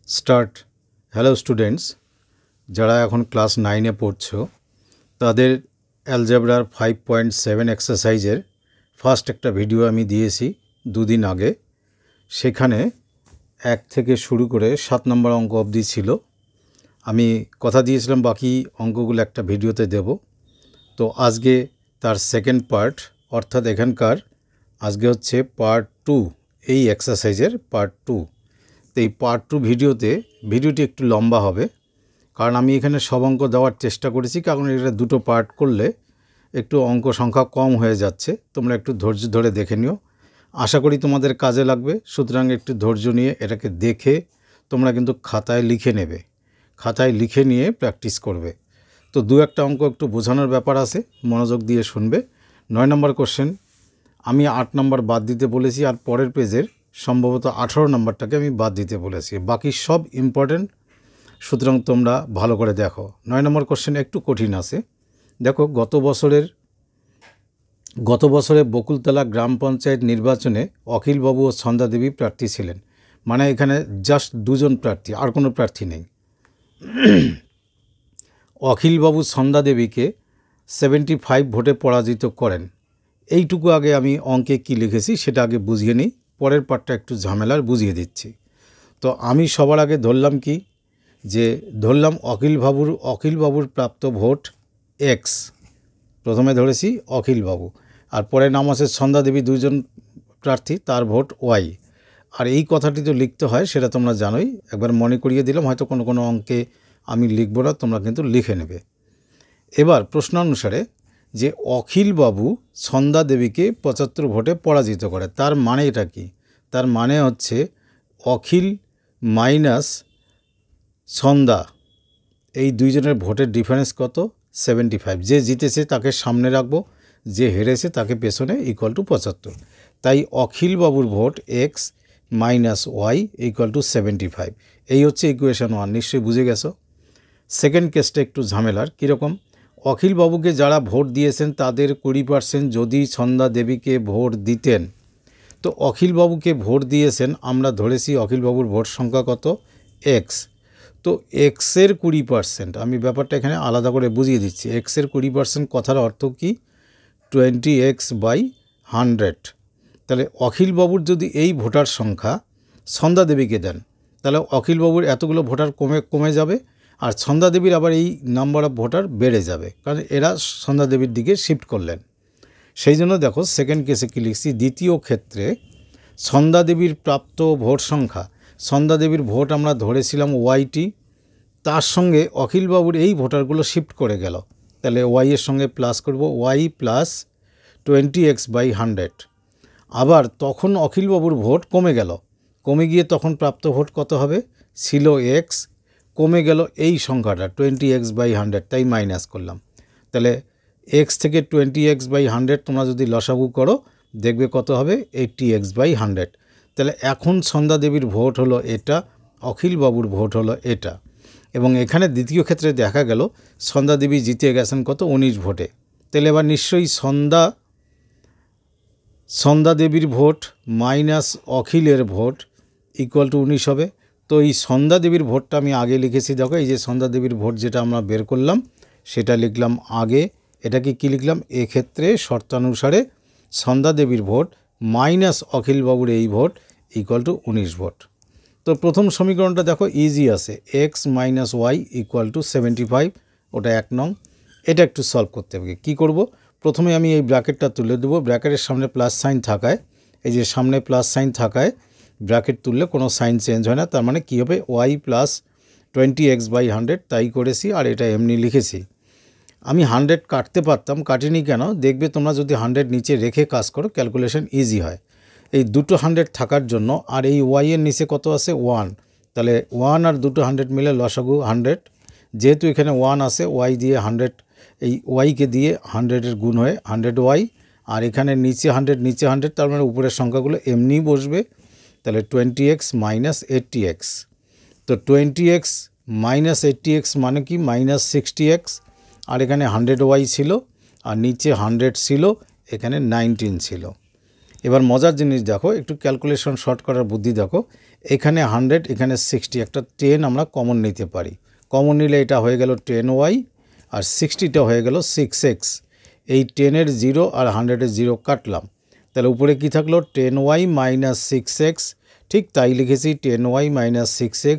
Start. Hello students, যারা এখন class 9-এ পড়ছো তাদের অ্যালজেব্রার 5.7 এক্সারসাইজের ফার্স্ট একটা ভিডিও আমি দিয়েছি দুদিন আগে। সেখানে 1 থেকে শুরু করে 7 নম্বর অঙ্ক অবধি ছিল। আমি কথা দিয়েছিলাম বাকি অঙ্কগুলো একটা ভিডিওতে দেব। তো আজকে তার সেকেন্ড পার্ট, অর্থাৎ এখানকার আজকে হচ্ছে পার্ট 2, এই এক্সারসাইজের পার্ট 2। তো এই পার্ট 2 ভিডিওটি একটু লম্বা হবে, কারণ আমি এখানে সব অঙ্ক দেওয়ার চেষ্টা করেছি, কারণ এটা দুটো পার্ট করলে একটু অঙ্ক সংখ্যা কম হয়ে যাচ্ছে। তোমরা একটু ধৈর্য ধরে দেখে নিও, আশা করি তোমাদের কাজে লাগবে। সুতরাং একটু ধৈর্য নিয়ে এটাকে দেখে তোমরা কিন্তু খাতায় লিখে নেবে, খাতায় লিখে নিয়ে প্র্যাকটিস করবে। তো দু একটা অঙ্ক একটু বোঝানোর ব্যাপার আছে, মনোযোগ দিয়ে শুনবে। 9 নম্বর কোশ্চেন আমি 8 নম্বর বাদ দিতে বলেছি, আর পরের পেজের সম্ভবত 18 নম্বরটাকে আমি বাদ দিতে বলেছি, বাকি সব ইম্পর্টেন্ট। সুতরাং তোমরা ভালো করে দেখো। 9 নম্বর কোশ্চেন একটু কঠিন আছে। দেখো, গত বছরে বকুলতলা গ্রাম পঞ্চায়েত নির্বাচনে অখিলবাবু ও ছন্দাদেবী প্রার্থী ছিলেন। মানে এখানে জাস্ট দুজন প্রার্থী, আর কোনো প্রার্থী নেই। অখিলবাবু ছন্দাদেবীকে 75 ভোটে পরাজিত করেন। এইটুকু আগে আমি অঙ্কে কি লিখেছি সেটা আগে বুঝিয়ে নিই, পরের পার্টটা একটু ঝামেলার, বুঝিয়ে দিচ্ছি। তো আমি সবার আগে ধরলাম অখিলবাবুর প্রাপ্ত ভোট এক্স। প্রথমে ধরেছি অখিলবাবু, আর পরে নাম আছে ছন্দাদেবী, দুইজন প্রার্থী, তার ভোট ওয়াই। আর এই কথাটি তো লিখতে হয়, সেটা তোমরা জানোই, একবার মনে করিয়ে দিলাম। হয়তো কোনো অঙ্কে আমি লিখব না, তোমরা কিন্তু লিখে নেবে। এবার প্রশ্নানুসারে যে অখিলবাবু ছন্দাদেবীকে 75 ভোটে পরাজিত করে, তার মানে এটা কি? তার মানে হচ্ছে অখিল মাইনাস ছন্দা, এই দুইজনের ভোটের ডিফারেন্স কত? 75। যে জিতেছে তাকে সামনে রাখবো, যে হেরেছে তাকে পেছনে, ইকুয়াল টু 75। তাই অখিলবাবুর vote x minus Y equal to 75। এই হচ্ছে ইকুয়েশন 1। নিশ্চয়ই বুঝে গেছো। সেকেন্ড কেসটা একটু ঝামেলার। কীরকম? অখিলবাবুকে যারা ভোট দিয়েছেন তাদের 20% যদি ছন্দাদেবীকে ভোট দিতেন, তো অখিলবাবুকে ভোট দিয়েছেন, আমরা ধরেছি অখিলবাবুর ভোট সংখ্যা কত? এক্স। তো এক্সের 20%, আমি ব্যাপারটা এখানে আলাদা করে বুঝিয়ে দিচ্ছি। এক্সের 20% কথার অর্থ কি? 20x/100। তাহলে অখিলবাবুর যদি এই ভোটার সংখ্যা ছন্দাদেবীকে দেন, তাহলে অখিলবাবুর এতগুলো ভোটার কমে যাবে, আর ছন্দাদেবীর আবার এই নাম্বার অফ ভোটার বেড়ে যাবে, কারণ এরা ছন্দাদেবীর দিকে শিফট করলেন। সেই জন্য দেখো সেকেন্ড কেসে কী লিখছি, দ্বিতীয় ক্ষেত্রে ছন্দাদেবীর প্রাপ্ত ভোট সংখ্যা, ছন্দাদেবীর ভোট আমরা ধরেছিলাম ওয়াইটি, তার সঙ্গে অখিলবাবুর এই ভোটারগুলো শিফট করে গেল, তাহলে ওয়াইয়ের সঙ্গে প্লাস করব, ওয়াই প্লাস 20x/100। আবার তখন অখিলবাবুর ভোট কমে গিয়ে তখন প্রাপ্ত ভোট কত হবে? ছিল এক্স, কমে গেল এই সংখ্যাটা 20x/100, তাই মাইনাস করলাম। তাহলে এক্স থেকে 20x/100 তোমরা যদি লসাগু করো দেখবে কত হবে? 80x/100। তাহলে এখন ছন্দাদেবীর ভোট হলো এটা, অখিলবাবুর ভোট হলো এটা। এবং এখানে দ্বিতীয় ক্ষেত্রে দেখা গেল ছন্দাদেবী জিতে গেছেন কত? 19 ভোটে। তাহলে এবার নিশ্চয়ই ছন্দাদেবীর ভোট মাইনাস অখিলের ভোট ইকুয়াল টু 19 হবে। তো এই ছন্দাদেবীর ভোটটা আমি আগে লিখেছি। দেখো, এই যে ছন্দাদেবীর ভোট যেটা আমরা বের করলাম সেটা লিখলাম আগে। এটাকে কি লিখলাম? এক্ষেত্রে শর্তানুসারে ছন্দাদেবীর ভোট মাইনাস অখিলবাবুর এই ভোট ইকুয়াল টু 19 ভোট। তো প্রথম সমীকরণটা দেখো ইজি আছে, X minus Y equal to 75, ওটা 1 নং। এটা একটু সলভ করতে হবে। কী করব? প্রথমে আমি এই ব্র্যাকেটটা তুলে দেবো। ব্র্যাকেটের সামনে প্লাস সাইন থাকায়, এই যে সামনে প্লাস সাইন থাকায় ব্র্যাকেট তুললে কোনো সাইন চেঞ্জ হয় না। তার মানে কী হবে? ওয়াই প্লাস 20x/100, তাই করেছি। আর এটা এমনি লিখেছি। আমি 100 কাটতে পারতাম, কাটিনি কেন? দেখবে তোমরা যদি 100 নিচে রেখে কাজ করো ক্যালকুলেশন ইজি হয়। এই দুটো 100 থাকার জন্য, আর এই ওয়াইয়ের নিচে কত আছে? 1। তাহলে 1 আর দুটো 100 মিলে লসাগু 100। যেহেতু এখানে 1 আছে, ওয়াই দিয়ে 100, এই ওয়াইকে দিয়ে 100-এর গুণ হয়ে 100 ওয়াই, আর এখানে নিচে 100, তার মানে উপরের সংখ্যাগুলো এমনিই বসবে। তাহলে 20x মাইনাস 80x। তো 20x মাইনাস 80x মানে কি? Minus 60x। আর এখানে 100 ওয়াই ছিল, আর নিচে 100 ছিল, এখানে 19 ছিল। এবার মজার জিনিস দেখো, একটু ক্যালকুলেশন শর্ট করার বুদ্ধি দেখো। এখানে 100 এখানে 60 একটা 10 আমরা কমন নিতে পারি। কমন নিলে এটা হয়ে গেল 10y আর 60টা হয়ে গেল 6x। এই 10-এর 0 আর 100-এর 0 কাটলাম, তাহলে উপরে কি থাকলো 10y মাইনাস 6x। ঠিক তাই লিখেছি 10y মাইনাস 6x,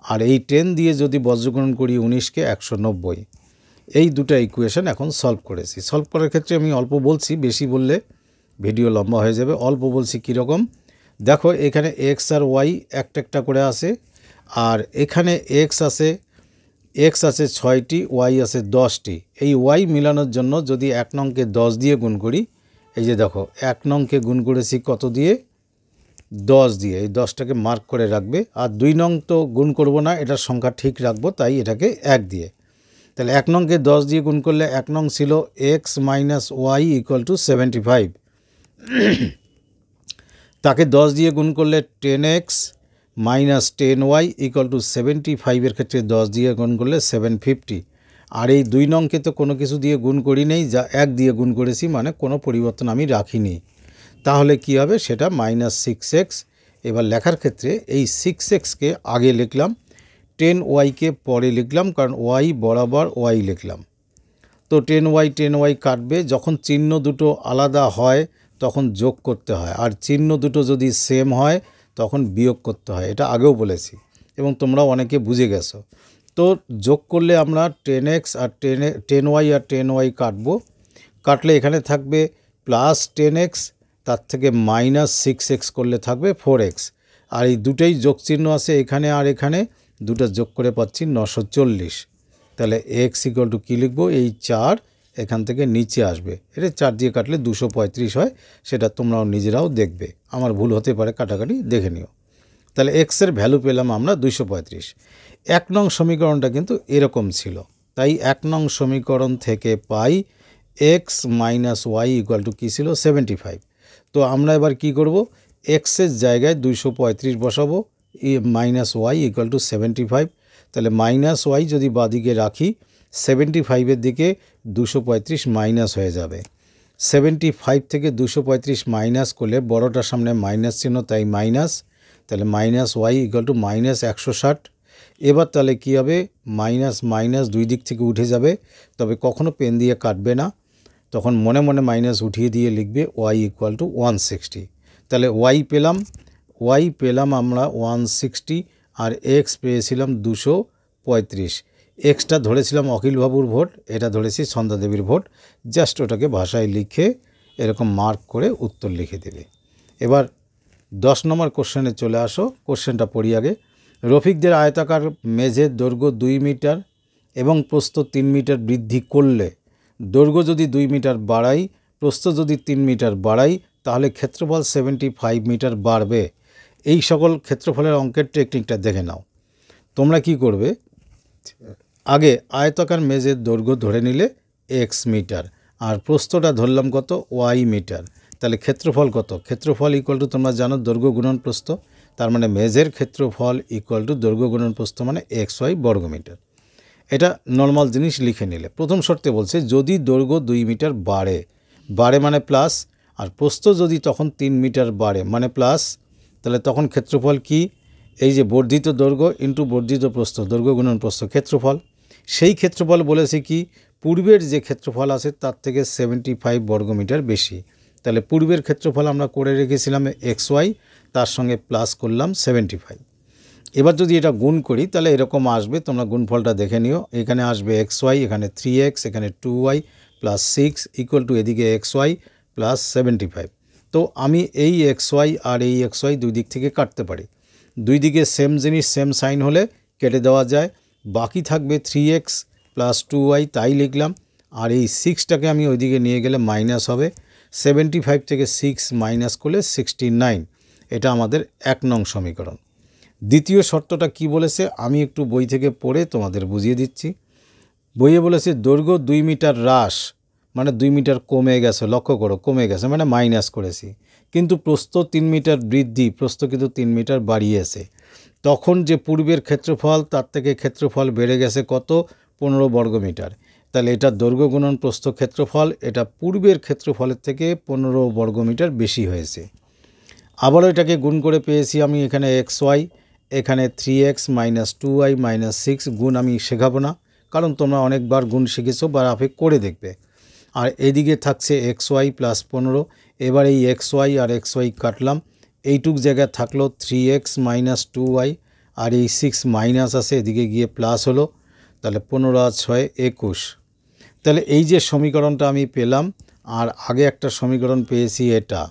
আর এই 10 দিয়ে যদি বজ্রগুণন করি 19কে 190। এই দুটো ইকুয়েশন এখন সলভ করেছি। সলভ করার ক্ষেত্রে আমি অল্প বলছি, বেশি বললে ভিডিও লম্বা হয়ে যাবে। অল্প বলছি কীরকম দেখো, এখানে x আর y একটা একটা করে আসে, আর এখানে x আছে 6টি, y আছে 10টি। এই y মিলানোর জন্য যদি 1 নংকে 10 দিয়ে গুণ করি, এই যে দেখো 1 নংকে গুণ করেছি কত দিয়ে, 10 দিয়ে। এই 10টাকে মার্ক করে রাখবে। আর 2 নং তো গুণ করব না, এটার সংখ্যা ঠিক রাখবো, তাই এটাকে 1 দিয়ে। তাহলে 1 নংকে 10 দিয়ে গুণ করলে 1 নং ছিল x minus Y equal to 75। তাকে 10 দিয়ে গুণ করলে 10x minus 10y equal to 75-এর ক্ষেত্রে 10 দিয়ে গুণ করলে 750। আর এই 2 নংকে তো কোনো কিছু দিয়ে গুণ করি নেই, যা 1 দিয়ে গুণ করেছি, মানে কোনো পরিবর্তন আমি রাখিনি। তাহলে কি হবে, সেটা মাইনাস 6x। এবার লেখার ক্ষেত্রে এই 6xকে আগে লিখলাম, 10yকে পরে লিখলাম, কারণ y বরাবর y লিখলাম। তো 10y কাটবে। যখন চিহ্ন দুটো আলাদা হয় তখন যোগ করতে হয়, আর চিহ্ন দুটো যদি সেম হয় তখন বিয়োগ করতে হয়। এটা আগেও বলেছি এবং তোমরা অনেকে বুঝে গেছো। তো যোগ করলে আমরা 10x আর 10y আর 10y কাটবো। কাটলে এখানে থাকবে প্লাস 10x, তার থেকে মাইনাস 6x করলে থাকবে 4x। আর এই দুটোই যোগ চিহ্ন আছে এখানে আর এখানে, দুটো যোগ করে পাচ্ছি 940। তাহলে x ইকুয়াল টু কী লিখবো, এই 4 এখান থেকে নিচে আসবে। এটা 4 দিয়ে কাটলে 235 হয়, সেটা তোমরাও নিজেরাও দেখবে। আমার ভুল হতে পারে, কাটাকাটি দেখে নিও। তাহলে এক্সের ভ্যালু পেলাম আমরা 235। 1 নং সমীকরণটা কিন্তু এরকম ছিল, তাই 1 নং সমীকরণ থেকে পাই x minus Y equal to কী ছিল, 75। তো আমরা এবার কি করব, এক্সের জায়গায় 235 বসাবো, মাইনাস ওয়াই ইকুয়াল টু 75। তাহলে মাইনাস ওয়াই যদি বাদিকে রাখি, 75-এর দিকে 235 মাইনাস হয়ে যাবে। 75 থেকে 235 মাইনাস করলে বড়টার সামনে মাইনাস চিহ্ন, তাই মাইনাস। তাহলে minus Y equal to minus 160। এবার তাহলে কী হবে, মাইনাস মাইনাস দুই দিক থেকে উঠে যাবে, তবে কখনো পেন দিয়ে কাটবে না, তখন মনে মনে মাইনাস উঠিয়ে দিয়ে লিখবে ওয়াই ইকুয়াল টু 160। তাহলে ওয়াই পেলাম আমরা 160, আর এক্স পেয়েছিলাম 235। এক্সটা ধরেছিলাম অখিলবাবুর ভোট, এটা ধরেছি সন্ধ্যাদেবীর ভোট। জাস্ট ওটাকে ভাষায় লিখে এরকম মার্ক করে উত্তর লিখে দেবে। এবার 10 নম্বর কোশ্চেনে চলে আসো। কোশ্চেনটা পড়ি আগে। রফিকদের আয়তাকার মেঝের দৈর্ঘ্য 2 মিটার এবং প্রস্থ 3 মিটার বৃদ্ধি করলে, দৈর্ঘ্য যদি 2 মিটার বাড়াই, প্রস্থ যদি 3 মিটার বাড়াই, তাহলে ক্ষেত্রফল 75 মিটার বাড়বে। এই সকল ক্ষেত্রফলের অঙ্কের টেকনিকটা দেখে নাও। তোমরা কি করবে, আগে আয়তাকার মেঝের দৈর্ঘ্য ধরে নিলে x মিটার, আর প্রস্থটা ধরলাম কত, y মিটার। তাহলে ক্ষেত্রফল কত, ক্ষেত্রফল ইকুয়াল টু তোমরা জানো দৈর্ঘ্য গুণন প্রস্থ, তার মানে মেঝের ক্ষেত্রফল ইকুয়াল টু দৈর্ঘ্য গুণন প্রস্থ মানে xy বর্গমিটার। এটা নর্মাল জিনিস লিখে নিলে। প্রথম শর্তে বলছে যদি দৈর্ঘ্য 2 মিটার বাড়ে মানে প্লাস, আর প্রস্থ যদি তখন 3 মিটার বাড়ে মানে প্লাস, তাহলে তখন ক্ষেত্রফল কি, এই যে বর্ধিত দৈর্ঘ্য ইন্টু বর্ধিত প্রস্থ, দৈর্ঘ্য গুণন প্রস্থ ক্ষেত্রফল। সেই ক্ষেত্রফল বলেছে কি, পূর্বের যে ক্ষেত্রফল আছে তার থেকে 75 বর্গমিটার বেশি। তাহলে পূর্বের ক্ষেত্রফল আমরা করে রেখেছিলাম xy, তার সঙ্গে প্লাস করলাম 75। এবার যদি এটা গুণ করি তাহলে এরকম আসবে, তোমরা গুণফলটা দেখে নিও। এখানে আসবে xy, এখানে 3x, এখানে 2y প্লাস 6 ইকুয়াল টু এদিকে xy প্লাস 75। তো আমি এই xy আর এই xy দুই দিক থেকে কাটতে পারি। দুই দিকে সেম জিনিস সেম সাইন হলে কেটে দেওয়া যায়। বাকি থাকবে 3x প্লাস 2y, তাই লিখলাম। আর এই 6টাকে আমি ওইদিকে নিয়ে গেলে মাইনাস হবে। 75 থেকে 6 মাইনাস করলে 69। এটা আমাদের 1 নং সমীকরণ। দ্বিতীয় শর্তটা কি বলেছে আমি একটু বই থেকে পড়ে তোমাদের বুঝিয়ে দিচ্ছি। বইয়ে বলেছে দৈর্ঘ্য 2 মিটার হ্রাস মানে 2 মিটার কমে গেছে, লক্ষ্য করো কমে গেছে মানে মাইনাস করেছি, কিন্তু প্রস্থ 3 মিটার বৃদ্ধি, প্রস্থ কিন্তু 3 মিটার বাড়িয়েছে। তখন যে পূর্বের ক্ষেত্রফল তার থেকে ক্ষেত্রফল বেড়ে গেছে কত, 15 বর্গমিটার। তাহলে এটা দৈর্ঘ্য গুণন প্রস্থ ক্ষেত্রফল, এটা পূর্বের ক্ষেত্রফলের থেকে 15 বর্গমিটার বেশি হয়েছে। আবারও এটাকে গুণ করে পেয়েছি আমি এখানে এক্স ওয়াই, এখানে 3x মাইনাস 2y মাইনাস 6 গুণ আমি শেখাবো না, কারণ তোমরা অনেকবার গুণ শিখেছো বা রাফে করে দেখবে। আর এদিকে থাকছে এক্স ওয়াই প্লাস 15। এবার এই এক্স ওয়াই আর এক্স ওয়াই কাটলাম, এইটুক জায়গায় থাকলো 3x মাইনাস 2y, আর এই 6 মাইনাস আছে এদিকে গিয়ে প্লাস হলো, তাহলে 15 আর 6 21। তাহলে এই যে সমীকরণটা আমি পেলাম, আর আগে একটা সমীকরণ পেয়েছি এটা,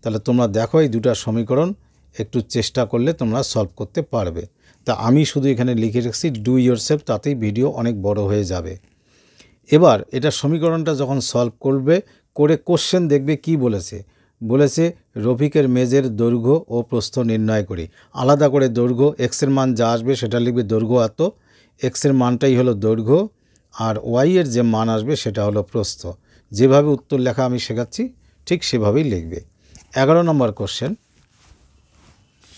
তাহলে তোমরা দেখো এই দুটো সমীকরণ একটু চেষ্টা করলে তোমরা সলভ করতে পারবে। তা আমি শুধু এখানে লিখে রাখছি ডু ইয়োরসেলফ, তাতেই ভিডিও অনেক বড় হয়ে যাবে। এবার এটা সমীকরণটা যখন সলভ করবে, করে কোশ্চেন দেখবে কি বলেছে। বলেছে রফিকের মেজের দৈর্ঘ্য ও প্রস্থ নির্ণয় করি। আলাদা করে দৈর্ঘ্য এক্সের মান যা আসবে সেটা লিখবে দৈর্ঘ্য এত, এক্সের মানটাই হলো দৈর্ঘ্য, আর ওয়াইয়ের যে মান আসবে সেটা হলো প্রস্থ। যেভাবে উত্তর লেখা আমি শেখাচ্ছি ঠিক সেভাবেই লিখবে। 11 নম্বর কোশ্চেন,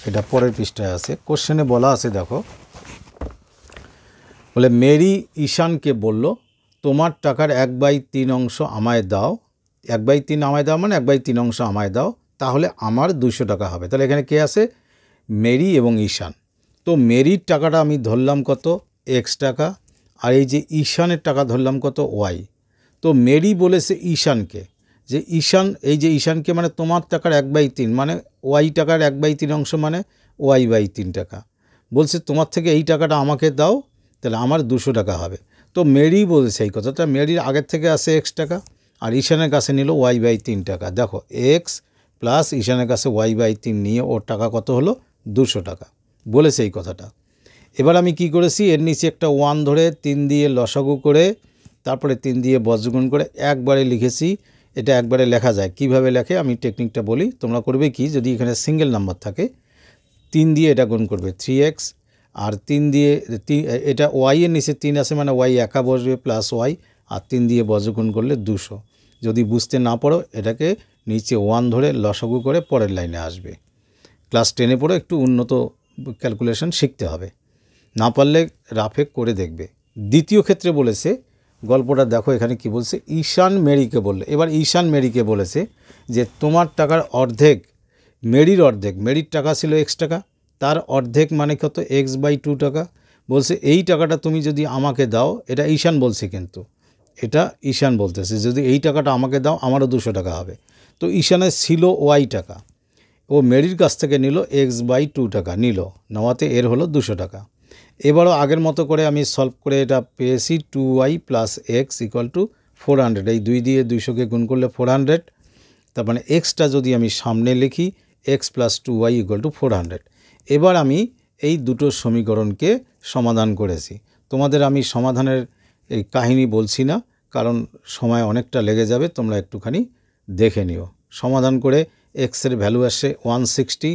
এটা পরের পৃষ্ঠায় আছে। কোশ্চেনে বলা আছে দেখো, বলে মেরি ঈশানকে বলল তোমার টাকার 1/3 অংশ আমায় দাও। 1/3 আমায় দাও মানে 1/3 অংশ আমায় দাও, তাহলে আমার 200 টাকা হবে। তাহলে এখানে কে আছে? মেরি এবং ঈশান। তো মেরির টাকাটা আমি ধরলাম কত? এক্স টাকা, আর এই যে ঈশানের টাকা ধরলাম কত? ওয়াই। তো মেরি বলেছে ঈশানকে যে ঈশান, এই যে ঈশানকে মানে তোমার টাকার 1/3 মানে ওয়াই টাকার 1/3 অংশ মানে ওয়াই/3 টাকা। বলছে তোমার থেকে এই টাকাটা আমাকে দাও, তাহলে আমার 200 টাকা হবে। তো মেরি বলেছে এই কথাটা, মেরির আগের থেকে আসে এক্স টাকা, আর ঈশানের কাছে নিল ওয়াই/3 টাকা। দেখো এক্স প্লাস ঈশানের কাছে ওয়াই/3 নিয়ে ওর টাকা কত হলো? 200 টাকা বলেছে এই কথাটা। এবার আমি কি করেছি, এর নিচে একটা 1 ধরে 3 দিয়ে লসাগু করে তারপরে 3 দিয়ে বজ্রগুণ করে একবারে লিখেছি। এটা একবারে লেখা যায়, কিভাবে লেখে আমি টেকনিকটা বলি। তোমরা করবে কি, যদি এখানে সিঙ্গেল নাম্বার থাকে 3 দিয়ে এটা গুণ করবে 3x, আর 3 দিয়ে এটা ওয়াই এর নিচে 3 আছে মানে ওয়াই একা বসবে প্লাস ওয়াই, আর 3 দিয়ে বজ্রগুণ করলে 200। যদি বুঝতে না পারো এটাকে নিচে 1 ধরে লসাগু করে পরের লাইনে আসবে। ক্লাস 10-এ পড়ে একটু উন্নত ক্যালকুলেশন শিখতে হবে, না পারলে রাফে করে দেখবে। দ্বিতীয় ক্ষেত্রে বলেছে, গল্পটা দেখো এখানে কি বলছে, ঈশান মেরিকে বললে। এবার ঈশান মেরিকে বলেছে যে তোমার টাকার অর্ধেক, মেরির অর্ধেক, মেরির টাকা ছিল এক্স টাকা, তার অর্ধেক মানে কত? x/2 টাকা। বলছে এই টাকাটা তুমি যদি আমাকে দাও, এটা ঈশান বলছে কিন্তু, এটা ঈশান বলতেছে যদি এই টাকাটা আমাকে দাও আমারও 200 টাকা হবে। তো ঈশানের ছিল ওয়াই টাকা, ও মেরির কাছ থেকে নিল x/2 টাকা, নেওয়াতে এর হলো 200 টাকা। এবারও আগের মতো করে আমি সলভ করে এটা পেয়েছি 2y plus x equal to 400। এই 2 দিয়ে 200কে গুণ করলে 400, তার মানে এক্সটা যদি আমি সামনে লিখি x plus 2y equal to 400। এবার আমি এই দুটো সমীকরণকে সমাধান করেছি। তোমাদের আমি সমাধানের এই কাহিনী বলছি না, কারণ সময় অনেকটা লেগে যাবে, তোমরা একটুখানি দেখে নিও। সমাধান করে এক্সের ভ্যালু আসে 160,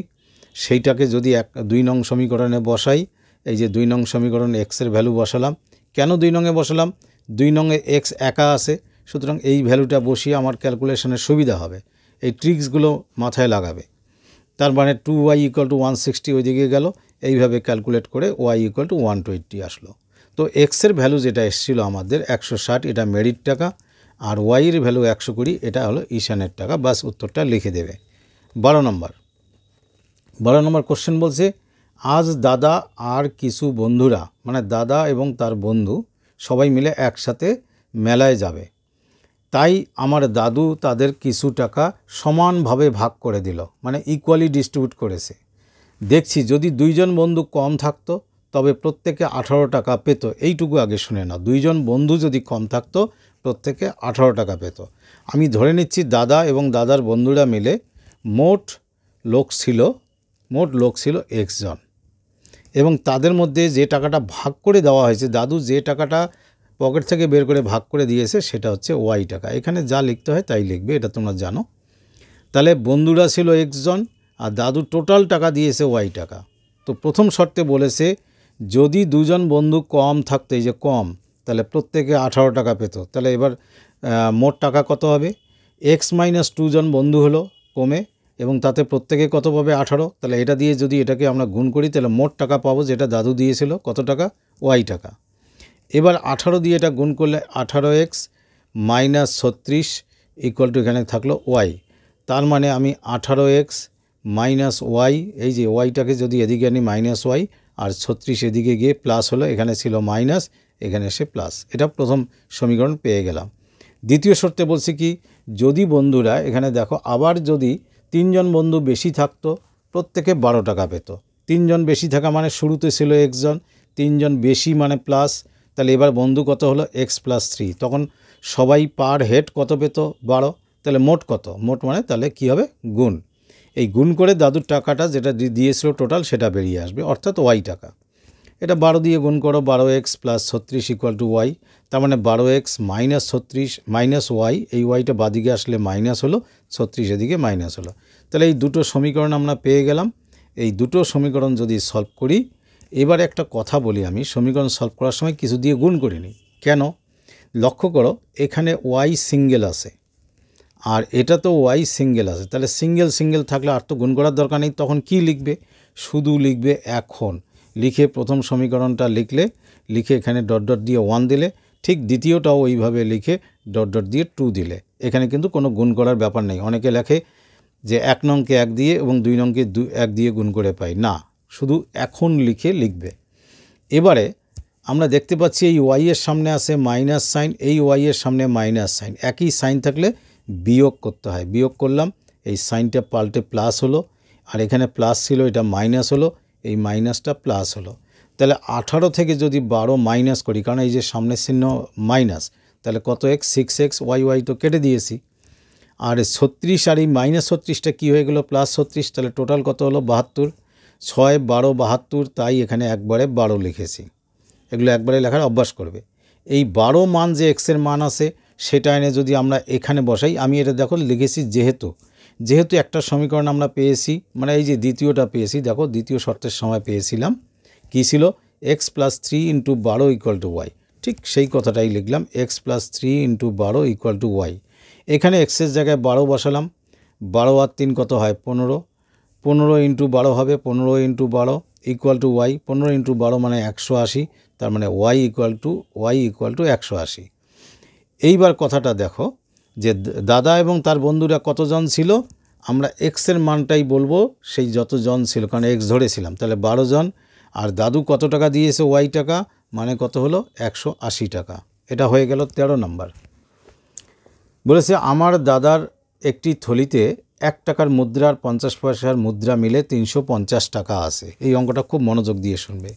সেইটাকে যদি 2 নং সমীকরণে বসাই, এই যে 2 নং সমীকরণ এক্সের ভ্যালু বসালাম। কেন 2 নংয়ে বসালাম? 2 নংয়ে এক্স একা আছে, সুতরাং এই ভ্যালুটা বসিয়ে আমার ক্যালকুলেশনের সুবিধা হবে। এই ট্রিক্সগুলো মাথায় লাগাবে। তার মানে 2y ইকুয়াল টু 160 ওইদিকে গেল, এইভাবে ক্যালকুলেট করে y ইকুয়াল টু 120 আসলো। তো এক্সের ভ্যালু যেটা এসেছিলো আমাদের 160, এটা মেরির টাকা, আর ওয়াইয়ের ভ্যালু 120, এটা হলো ঈশানের টাকা। বাস উত্তরটা লিখে দেবে। 12 নম্বর কোশ্চেন বলছে, আজ দাদা আর কিছু বন্ধুরা, মানে দাদা এবং তার বন্ধু সবাই মিলে একসাথে মেলায় যাবে। তাই আমার দাদু তাদের কিছু টাকা সমানভাবে ভাগ করে দিল, মানে ইকুয়ালি ডিস্ট্রিবিউট করেছে। দেখছি যদি 2 জন বন্ধু কম থাকতো তবে প্রত্যেকে 18 টাকা পেত। এইটুকু আগে শুনে নাও, 2 জন বন্ধু যদি কম থাকতো প্রত্যেকে 18 টাকা পেত। আমি ধরে নিচ্ছি দাদা এবং দাদার বন্ধুরা মিলে মোট লোক ছিল x জন, এবং তাদের মধ্যে যে টাকাটা ভাগ করে দেওয়া হয়েছে, দাদু যে টাকাটা পকেট থেকে বের করে ভাগ করে দিয়েছে সেটা হচ্ছে ওয়াই টাকা। এখানে যা লিখতে হয় তাই লিখবে, এটা তোমরা জানো। তাহলে বন্ধুরা ছিল x জন আর দাদু টোটাল টাকা দিয়েছে ওয়াই টাকা। তো প্রথম শর্তে বলেছে যদি 2 জন বন্ধু কম থাকতো, এই যে কম, তাহলে প্রত্যেকে 18 টাকা পেত। তাহলে এবার মোট টাকা কত হবে? x-2 জন বন্ধু হলো কমে, এবং তাতে প্রত্যেকে কত পাবে? 18। তাহলে এটা দিয়ে যদি এটাকে আমরা গুণ করি তাহলে মোট টাকা পাবো যেটা দাদু দিয়েছিল কত টাকা? ওয়াই টাকা। এবার 18 দিয়ে এটা গুণ করলে 18x - 36 ইকুয়াল টু এখানে থাকলো ওয়াই। তার মানে আমি 18x মাইনাস ওয়াই, এই যে ওয়াইটাকে যদি এদিকে আনি মাইনাস ওয়াই, আর 36 এদিকে গিয়ে প্লাস হলো, এখানে ছিল মাইনাস, এখানে এসে প্লাস। এটা প্রথম সমীকরণ পেয়ে গেলাম। দ্বিতীয় শর্তে বলছি কি, যদি বন্ধুরা এখানে দেখো আবার যদি 3 জন বন্ধু বেশি থাকতো, প্রত্যেকে 12 টাকা পেত। 3 জন বেশি থাকা মানে শুরুতে ছিল x জন, 3 জন বেশি মানে প্লাস, তাহলে এবার বন্ধু কত হলো x + 3, তখন সবাই পার হেড কত পেত 12, তাহলে মোট কত, মোট মানে তাহলে কী হবে গুণ, এই গুণ করে দাদুর টাকাটা যেটা দিয়েছিল টোটাল সেটা বেরিয়ে আসবে, অর্থাৎ ওয়াই টাকা। এটা 12 দিয়ে গুণ করো, 12x + 36 = ওয়াই, তার মানে 12x - 36 মাইনাস ওয়াই, এই ওয়াইটা বাদিকে আসলে মাইনাস হলো, 36 এদিকে মাইনাস হলো। তাহলে এই দুটো সমীকরণ আমরা পেয়ে গেলাম। এই দুটো সমীকরণ যদি সলভ করি, এবার একটা কথা বলি, আমি সমীকরণ সলভ করার সময় কিছু দিয়ে গুণ করিনি কেন, লক্ষ্য করো এখানে ওয়াই সিঙ্গেল আছে আর এটা তো ওয়াই সিঙ্গেল আছে, তাহলে সিঙ্গেল সিঙ্গেল থাকলে আর তো গুণ করার দরকার নেই, তখন কি লিখবে, শুধু লিখবে এখন, লিখে প্রথম সমীকরণটা লিখে এখানে ডট ডট দিয়ে 1 দিলে, ঠিক দ্বিতীয়টাও ওইভাবে লিখে ডট ডট দিয়ে 2 দিলে, এখানে কিন্তু কোনো গুণ করার ব্যাপার নেই। অনেকে লেখে যে 1 নংকে 1 দিয়ে এবং 2 নংকে 1 দিয়ে গুণ করে পাই, না, শুধু এখন লিখবে। এবারে আমরা দেখতে পাচ্ছি এই ওয়াই এর সামনে আছে মাইনাস সাইন, এই ওয়াই এর সামনে মাইনাস সাইন, একই সাইন থাকলে বিয়োগ করতে হয়, বিয়োগ করলাম, এই সাইনটা পাল্টে প্লাস হলো, আর এখানে প্লাস ছিল এটা মাইনাস হলো, এই মাইনাসটা প্লাস হলো। তাহলে 18 থেকে যদি 12 মাইনাস করি, কারণ এই যে সামনের চিহ্ন মাইনাস, তাহলে কত এক্স, 6x, ওয়াই তো কেটে দিয়েছি, আর 36 আর এই -36টা কী হয়ে গেলো +36, তাহলে টোটাল কত হলো 72, 6, 12, 72, তাই এখানে একবারে 12 লিখেছি। এগুলো একবারে লেখার অভ্যাস করবে। এই 12 মান যে এক্সের মান আছে সেটা এনে যদি আমরা এখানে বসাই, আমি এটা দেখো লিখেছি যেহেতু একটা সমীকরণ আমরা পেয়েছি, মানে এই যে দ্বিতীয়টা পেয়েছি, দেখো দ্বিতীয় শর্তের সময় পেয়েছিলাম কী ছিল, x + 3 × 12 = y, ঠিক সেই কথাটাই লিখলাম, x + 3 × 12 = y। এখানে এক্সের জায়গায় 12 বসালাম, 12 আর 3 কত হয় 15, 15 × 12 হবে, 15 × 12 = y, 15 × 12 মানে 180, তার মানে y = 180। এইবার কথাটা দেখো যে দাদা এবং তার বন্ধুরা কতজন ছিল, আমরা এক্সের মানটাই বলবো, সেই যতজন ছিল, কারণ এক্স ধরেছিলাম, তাহলে 12 জন, আর দাদু কত টাকা দিয়েছে ওয়াই টাকা, মানে কত হলো 180 টাকা। এটা হয়ে গেল 13 নম্বর। বলেছে আমার দাদার একটি থলিতে 1 টাকার মুদ্রা আর 50 পয়সার মুদ্রা মিলে 350 টাকা আছে। এই অঙ্কটা খুব মনোযোগ দিয়ে শুনবে।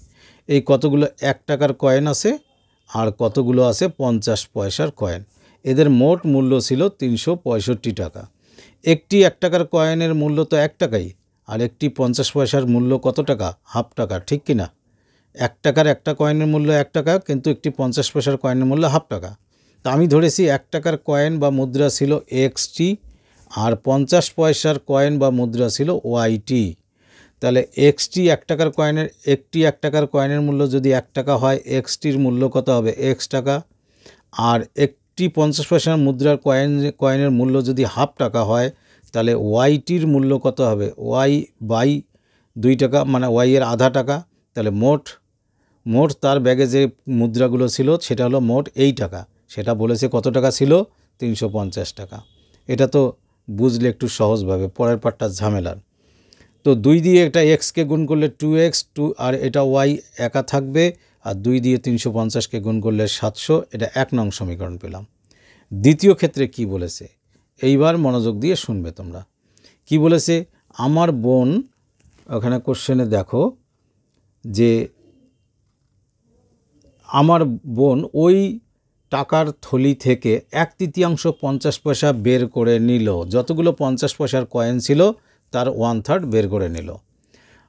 এই কতগুলো 1 টাকার কয়েন আছে আর কতগুলো আছে 50 পয়সার কয়েন, এদের মোট মূল্য ছিল 365 টাকা। একটি 1 টাকার কয়েনের মূল্য তো 1 টাকাই, আর একটি 50 পয়সার মূল্য কত টাকা, ½ টাকা, ঠিক কি না? 1 টাকার একটা কয়েনের মূল্য 1 টাকা, কিন্তু একটি 50 পয়সার কয়েনের মূল্য ½ টাকা। তা আমি ধরেছি 1 টাকার কয়েন বা মুদ্রা ছিল এক্সটি, আর 50 পয়সার কয়েন বা মুদ্রা ছিল ওয়াইটি। তাহলে এক্সটি 1 টাকার কয়েনের, একটি 1 টাকার কয়েনের মূল্য যদি 1 টাকা হয়, এক্সটির মূল্য কত হবে x টাকা, আর একটি 50 পয়সার মুদ্রার কয়েনের মূল্য যদি ½ টাকা হয়, তাহলে ওয়াইটির মূল্য কত হবে y/2 টাকা, মানে ওয়াই এর ½ টাকা। তাহলে মোট তার ব্যাগে যে মুদ্রাগুলো ছিল সেটা হলো মোট এই টাকা, সেটা বলেছে কত টাকা ছিল 350 টাকা। এটা তো বুঝলে একটু সহজভাবে, পরের পার্টটা ঝামেলার। তো 2 দিয়ে এটা এক্সকে গুণ করলে 2x, আর এটা ওয়াই একা থাকবে, আর 2 দিয়ে 350কে গুণ করলে 700, এটা 1 নং সমীকরণ পেলাম। দ্বিতীয় ক্ষেত্রে কি বলেছে, এইবার মনোযোগ দিয়ে শুনবে তোমরা। কি বলেছে, আমার বোন, ওখানে কোশ্চেনে দেখো যে আমার বোন ওই টাকার থলি থেকে 1/3 50 পয়সা বের করে নিল, যতগুলো 50 পয়সার কয়েন ছিল তার 1/3 বের করে নিল,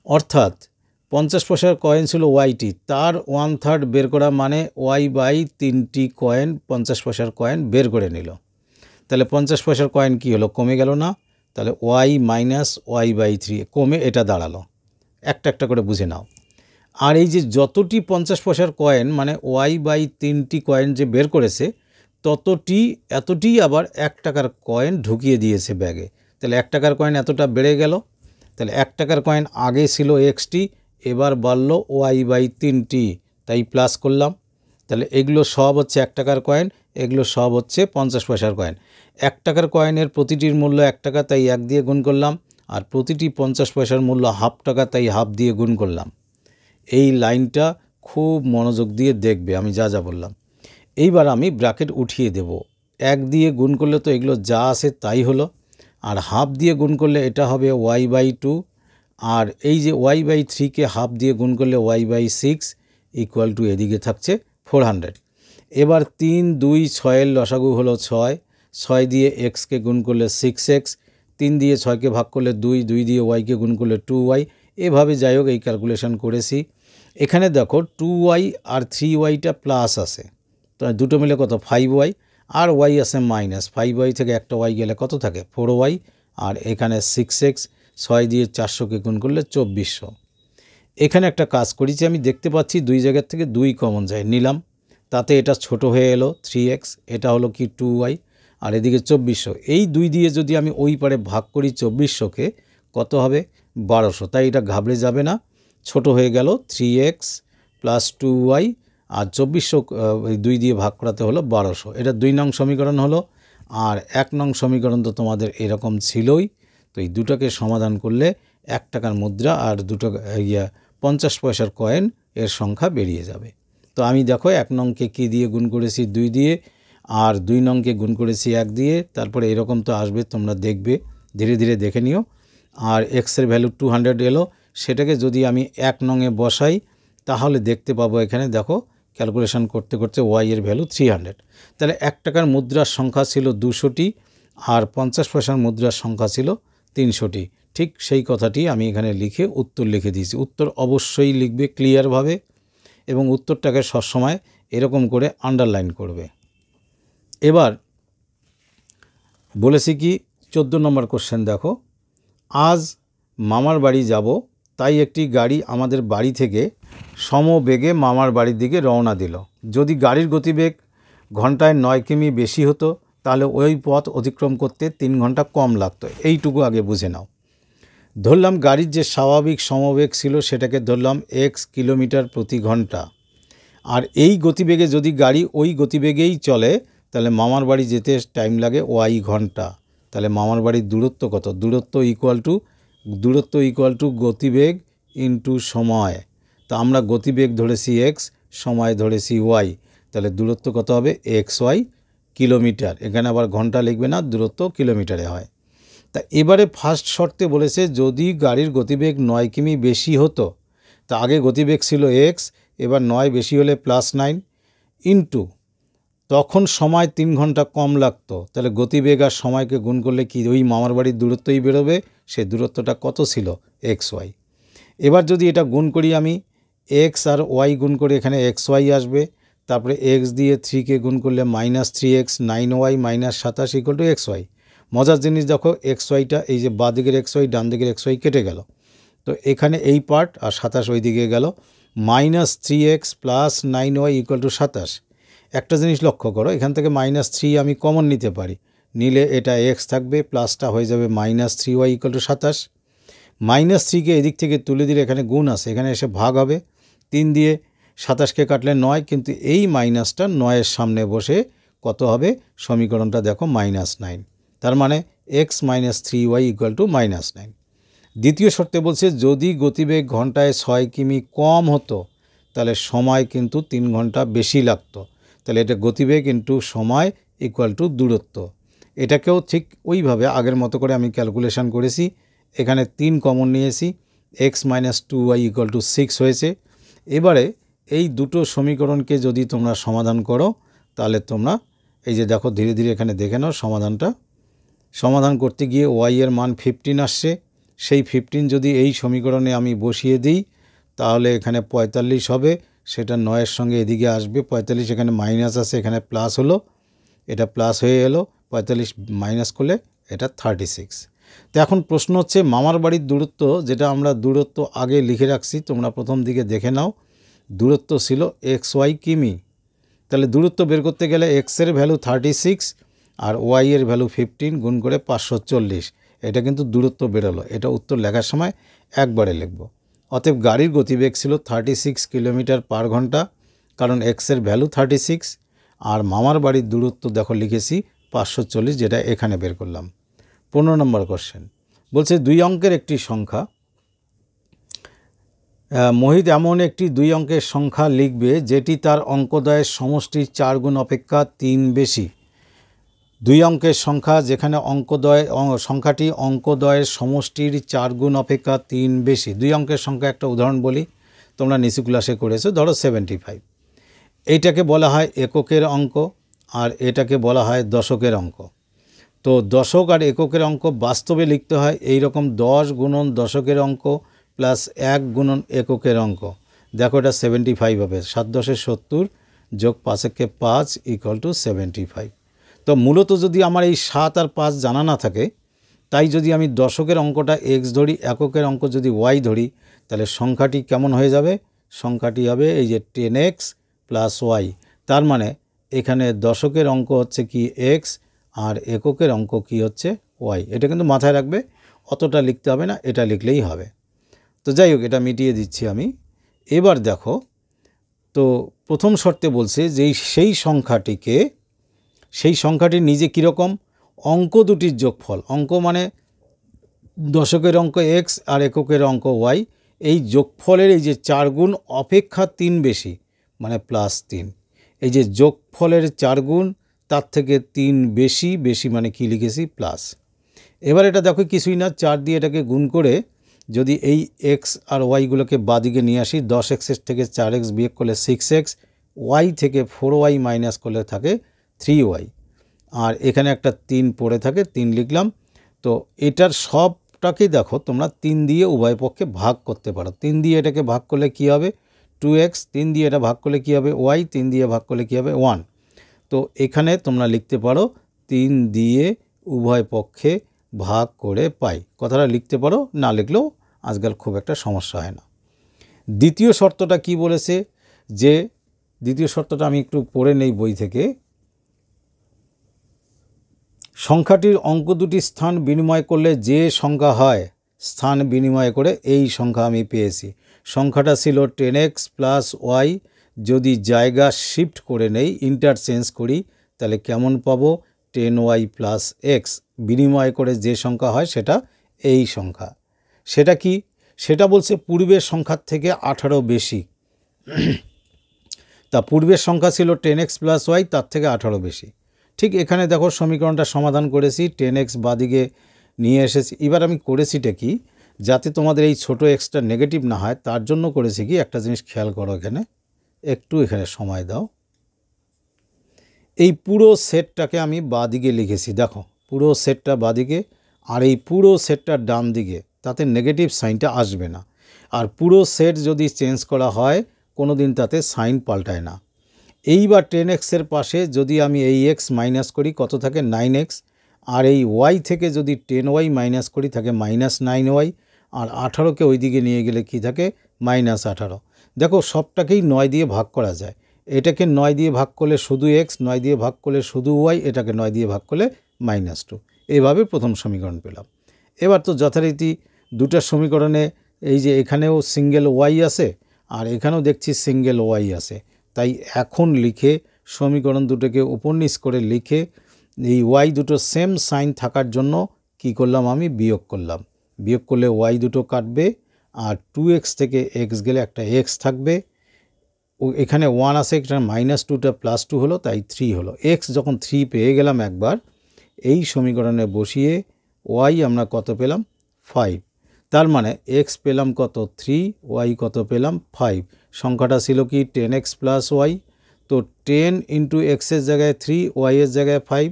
অর্থাৎ 50 পয়সার কয়েন ছিল ওয়াইটি, তার 1/3 বের করা মানে y/3টি কয়েন 50 পয়সার কয়েন বের করে নিল। তাহলে 50 পয়সার কয়েন কি হলো, কমে গেল না? তাহলে y - y/3 কমে এটা দাঁড়ালো। একটা করে বুঝে নাও। আর এই যে যতটি 50 পয়সার কয়েন, মানে y/3টি কয়েন যে বের করেছে, এতটি আবার 1 টাকার কয়েন ঢুকিয়ে দিয়েছে ব্যাগে। তাহলে 1 টাকার কয়েন এতটা বেড়ে গেল। তাহলে 1 টাকার কয়েন আগে ছিল এক্সটি, এবার বাড়লো y/3টি, তাই প্লাস করলাম। তাহলে এগুলো সব হচ্ছে 1 টাকার কয়েন, এগুলো সব হচ্ছে 50 পয়সার কয়েন। 1 টাকার কয়েনের প্রতিটির মূল্য 1 টাকা, তাই 1 দিয়ে গুণ করলাম, আর প্রতিটি 50 পয়সার মূল্য হাফ টাকা, তাই হাফ দিয়ে গুণ করলাম। এই লাইনটা খুব মনোযোগ দিয়ে দেখবে আমি যা যা বললাম। এইবার আমি ব্র্যাকেট উঠিয়ে দেব। 1 দিয়ে গুণ করলে তো এগুলো যা আসে তাই হলো, আর হাফ দিয়ে গুণ করলে এটা হবে y/2, আর এই যে y/3কে হাফ দিয়ে গুণ করলে y/6 ইকুয়াল টু এদিকে থাকছে 400। এবার 3, 2, 6 লসাগু হলো 6, 6 দিয়ে xকে গুণ করলে 6x, 3 দিয়ে 6কে ভাগ করলে 2, 2 দিয়ে yকে গুণ করলে 2y। এভাবে যাই হোক এই ক্যালকুলেশন করেছি। এখানে দেখো 2y আর 3yটা প্লাস আসে, তো দুটো মিলে কত 5y, আর y আসে মাইনাস। 5y থেকে একটা y গেলে কত থাকে 4y, আর এখানে 6x, 6 দিয়ে 400কে গুণ করলে 2400। এখানে একটা কাজ করেছি, আমি দেখতে পাচ্ছি দুই জায়গার থেকে 2 কমন যায়, নিলাম, তাতে এটা ছোট হয়ে এলো 3x, এটা হলো কি 2y, আর এদিকে 2400। এই 2 দিয়ে যদি আমি ওই পারে ভাগ করি 2400কে, কত হবে 1200। তাই এটা ঘাবড়ে যাবে না, ছোট হয়ে গেল 3x প্লাস 2y, আর 2400 2 দিয়ে ভাগ করাতে হলো 1200। এটা 2 নং সমীকরণ হলো। আর 1 নং সমীকরণ তো তোমাদের এরকম ছিলই। তো এই দুটোকে সমাধান করলে 1 টাকার মুদ্রা আর 50 পয়সার কয়েন এর সংখ্যা বেরিয়ে যাবে। তো আমি দেখো 1 নংকে কী দিয়ে গুণ করেছি 2 দিয়ে, আর 2 নংকে গুণ করেছি 1 দিয়ে। তারপরে এরকম তো আসবে, তোমরা দেখবে, ধীরে ধীরে দেখে নিও। আর এক্সের ভ্যালু 200 এলো, সেটাকে যদি আমি 1 নংয়ে বসাই তাহলে দেখতে পাবো এখানে দেখো ক্যালকুলেশন করতে করতে y এর ভ্যালু 300। তাহলে 1 টাকার মুদ্রার সংখ্যা ছিল 200টি, আর 50 পয়সার মুদ্রার সংখ্যা ছিল 300টি। ঠিক সেই কথাটি আমি এখানে লিখে উত্তর লিখে দিয়েছি। উত্তর অবশ্যই লিখবে ক্লিয়ারভাবে, এবং উত্তরটাকে সবসময় এরকম করে আন্ডারলাইন করবে। এবার বলেছি কি 14 নম্বর কোশ্চেন দেখো, আজ মামার বাড়ি যাব, তাই একটি গাড়ি আমাদের বাড়ি থেকে সমবেগে মামার বাড়ির দিকে রওনা দিল। যদি গাড়ির গতিবেগ ঘন্টায় 9 কিমি বেশি হতো তাহলে ওই পথ অতিক্রম করতে 3 ঘন্টা কম লাগতো। এইটুকু আগে বুঝে নাও। ধরলাম গাড়ির যে স্বাভাবিক সমবেগ ছিল সেটাকে ধরলাম x কিলোমিটার প্রতি ঘন্টা, আর এই গতিবেগে যদি গাড়ি ওই গতিবেগেই চলে তাহলে মামার বাড়ি যেতে টাইম লাগে y ঘন্টা। তাহলে মামার বাড়ির দূরত্ব কত? দূরত্ব ইকুয়াল টু গতিবেগ ইন্টু সময়। তা আমরা গতিবেগ ধরেছি x, সময় ধরেছি y, তাহলে দূরত্ব কত হবে xy কিলোমিটার। এখানে আবার ঘন্টা লিখবে না, দূরত্ব কিলোমিটারে হয়। তা এবারে ফার্স্ট শর্তে বলেছে যদি গাড়ির গতিবেগ 9 কিমি বেশি হতো, তা আগে গতিবেগ ছিল x, এবার 9 বেশি হলে +9 ইন্টু তখন সময় 3 ঘন্টা কম লাগতো। তাহলে গতিবেগ আর সময়কে গুণ করলে কি ওই মামার বাড়ির দূরত্বই বেরোবে। সেই দূরত্বটা কত ছিল xy। এবার যদি এটা গুণ করি আমি, x আর y গুণ করে এখানে xy আসবে, তারপরে x দিয়ে 3কে গুণ করলে -3x, 9y -27 equal to xy। মজার জিনিস দেখো, xyটা এই যে বাঁ দিকের xy ডান দিকের xy কেটে গেল, তো এখানে এই পার্ট আর 27 ওই দিকে গেল। -3x plus 9y equal to 27। একটা জিনিস লক্ষ্য করো, এখান থেকে -3 আমি কমন নিতে পারি, নিলে এটা x থাকবে, প্লাসটা হয়ে যাবে -3y ইকুয়াল টু 27। -3কে এদিক থেকে তুলে দিলে এখানে গুণ আছে, এখানে এসে ভাগ হবে। 3 দিয়ে 27কে কাটলে 9, কিন্তু এই মাইনাসটা 9-এর সামনে বসে কত হবে সমীকরণটা দেখো -9। তার মানে x - 3y ইকুয়াল টু -9। দ্বিতীয় শর্তে বলছে যদি গতিবেগ ঘন্টায় 6 কিমি কম হতো তাহলে সময় কিন্তু 3 ঘন্টা বেশি লাগতো। তাহলে এটা গতিবেগ ইন্টু সময় ইকুয়াল টু দূরত্ব। এটাকেও ঠিক ওইভাবে আগের মতো করে আমি ক্যালকুলেশন করেছি। এখানে 3 কমন নিয়েছি, x - 2y ইকুয়াল টু 6 হয়েছে। এবারে এই দুটো সমীকরণকে যদি তোমরা সমাধান করো তাহলে তোমরা এই যে দেখো ধীরে ধীরে এখানে দেখে নাও সমাধানটা। সমাধান করতে গিয়ে y এর মান 15 আসছে। সেই 15 যদি এই সমীকরণে আমি বসিয়ে দিই তাহলে এখানে 45 হবে, সেটা 9-এর সঙ্গে এদিকে আসবে। 45 এখানে মাইনাস আছে, এখানে প্লাস হলো, এটা প্লাস হয়ে এলো, 45 মাইনাস করলে এটা 36। তো এখন প্রশ্ন হচ্ছে মামার বাড়ির দূরত্ব, যেটা আমরা দূরত্ব আগে লিখে রাখছি, তোমরা প্রথম দিকে দেখে নাও। দূরত্ব ছিল xy কিমি। তাহলে দূরত্ব বের করতে গেলে x এর ভ্যালু 36 আর y এর ভ্যালু 15 গুণ করে 540। এটা কিন্তু দূরত্ব বেরোলো। এটা উত্তর লেখার সময় একবারে লিখব। অতএব গাড়ির গতিবেগ ছিল 36 কিলোমিটার পার ঘন্টা, কারণ x এর ভ্যালু 36, আর মামার বাড়ির দূরত্ব দেখো লিখেছি 540, যেটা এখানে বের করলাম। 15 নম্বর কোশ্চেন, বলছে 2 অঙ্কের একটি সংখ্যা, মোহিত এমন একটি 2 অঙ্কের সংখ্যা লিখবে যেটি তার অঙ্কদ্বয়ের সমষ্টির 4 গুণ অপেক্ষা 3 বেশি। 2 অঙ্কের সংখ্যা যেখানে সংখ্যাটি অঙ্কদ্বয়ের সমষ্টির 4 গুণ অপেক্ষা 3 বেশি। 2 অঙ্কের সংখ্যা একটা উদাহরণ বলি, তোমরা নিচু ক্লাসে করেছো, ধরো 75। এইটাকে বলা হয় এককের অঙ্ক আর এটাকে বলা হয় দশকের অঙ্ক। তো দশক আর এককের অঙ্ক বাস্তবে লিখতে হয় এই রকম 10 গুণন দশকের অঙ্ক প্লাস 1 গুণন এককের অঙ্ক। দেখো এটা 75 হবে, 7 10 70 যোগ 5 একে 5 ইকুয়াল টু 75। তো মূলত যদি আমার এই 7 আর 5 জানা না থাকে, তাই যদি আমি দশকের অঙ্কটা x ধরি, এককের অঙ্ক যদি y ধরি, তাহলে সংখ্যাটি কেমন হয়ে যাবে? সংখ্যাটি হবে এই যে 10x প্লাস y। তার মানে এখানে দশকের অঙ্ক হচ্ছে কি x আর এককের অঙ্ক কি হচ্ছে y। এটা কিন্তু মাথায় রাখবে, অতটা লিখতে হবে না, এটা লিখলেই হবে। তো যাই হোক, এটা মিটিয়ে দিচ্ছি আমি। এবার দেখো, তো প্রথম শর্তে বলছে যে সেই সংখ্যাটির নিজে কীরকম? অঙ্ক দুটির যোগফল, অঙ্ক মানে দশকের অঙ্ক x আর এককের অঙ্ক y, এই যোগফলের এই যে 4 গুণ অপেক্ষা 3 বেশি মানে প্লাস 3। এই যে যোগফলের 4 গুণ তার থেকে 3 বেশি, বেশি মানে কি লিখেছি? প্লাস। এবার এটা দেখো কিছুই না, 4 দিয়ে এটাকে গুণ করে যদি এই x আর yগুলোকে বাদিকে নিয়ে আসি, 10x থেকে 4x বিয়োগ করলে 6x, y থেকে 4y মাইনাস করলে থাকে 3y, আর এখানে একটা 3 পড়ে থাকে, 3 লিখলাম। তো এটার সবটাকেই দেখো তোমরা 3 দিয়ে উভয় পক্ষে ভাগ করতে পারো। 3 দিয়ে এটাকে ভাগ করলে কি হবে? 2x, 3 দিয়ে এটা ভাগ করলে কি হবে? y, 3 দিয়ে ভাগ করলে কি হবে? 1। তো এখানে তোমরা লিখতে পারো 3 দিয়ে উভয় পক্ষে ভাগ করে পাই, কথাটা লিখতে পারো, না লিখলেও আজকাল খুব একটা সমস্যা হয় না। দ্বিতীয় শর্তটা কি বলেছে? যে দ্বিতীয় শর্তটা আমি একটু পড়ে নেই বই থেকে। সংখ্যাটির অঙ্ক দুটি স্থান বিনিময় করলে যে সংখ্যা হয়, স্থান বিনিময় করে এই সংখ্যা আমি পেয়েছি। সংখ্যাটা ছিল 10x প্লাস y, যদি জায়গা শিফট করে নেই, ইন্টারচেঞ্জ করি, তাহলে কেমন পাবো? 10y plus x। বিনিময় করে যে সংখ্যা হয় সেটা এই সংখ্যা। সেটা কি? সেটা বলছে পূর্বের সংখ্যার থেকে 18 বেশি। তা পূর্বের সংখ্যা ছিল 10x প্লাস y, তার থেকে 18 বেশি। ঠিক এখানে দেখো সমীকরণটা সমাধান করেছি, 10x বাদিকে নিয়ে এসেছি। এবার আমি করেছিটা কি, যাতে তোমাদের এই ছোট এক্সটা নেগেটিভ না হয়, তার জন্য করেছি কি, একটা জিনিস খেয়াল করো, এখানে সময় দাও। এই পুরো সেটটাকে আমি বাদিকে লিখেছি, দেখো পুরো সেটটা বাদিকে, আর এই পুরো সেটটা ডান দিকে, তাতে নেগেটিভ সাইনটা আসবে না। আর পুরো সেট যদি চেঞ্জ করা হয় কোনো দিন তাতে সাইন পাল্টায় না। এইবার 10xের পাশে যদি আমি এই x মাইনাস করি, কত থাকে? 9x। আর এই y থেকে যদি 10y মাইনাস করি থাকে -9y, আর 18কে ওই দিকে নিয়ে গেলে কি থাকে? -18। দেখো সবটাকেই 9 দিয়ে ভাগ করা যায়। এটাকে 9 দিয়ে ভাগ করলে শুধু x, 9 দিয়ে ভাগ করলে শুধু y, এটাকে 9 দিয়ে ভাগ করলে -2। এইভাবে প্রথম সমীকরণ পেলাম। এবার তো যথারীতি দুটো সমীকরণে এই যে এখানেও সিঙ্গেল y আছে আর এখানেও দেখছি সিঙ্গেল y আছে, তাই এখন লিখে সমীকরণ দুটোকে উপর নিচ করে লিখে এই y দুটো সেম সাইন থাকার জন্য কি করলাম? আমি বিয়োগ করলাম। বিয়োগ করলে y দুটো কাটবে, আর 2x থেকে x গেলে একটা x থাকবে। ও এখানে 1 আছে, এখানে -2টা +2 হলো, তাই 3 হলো। x যখন 3 পেয়ে গেলাম একবার, এই সমীকরণে বসিয়ে y আমরা কত পেলাম? 5। তার মানে x পেলাম কত? 3, y কত পেলাম? 5। সংখ্যাটা ছিল কি? 10x plus y। তো 10 ইন্টু এক্সের জায়গায় 3, y এর জায়গায় 5,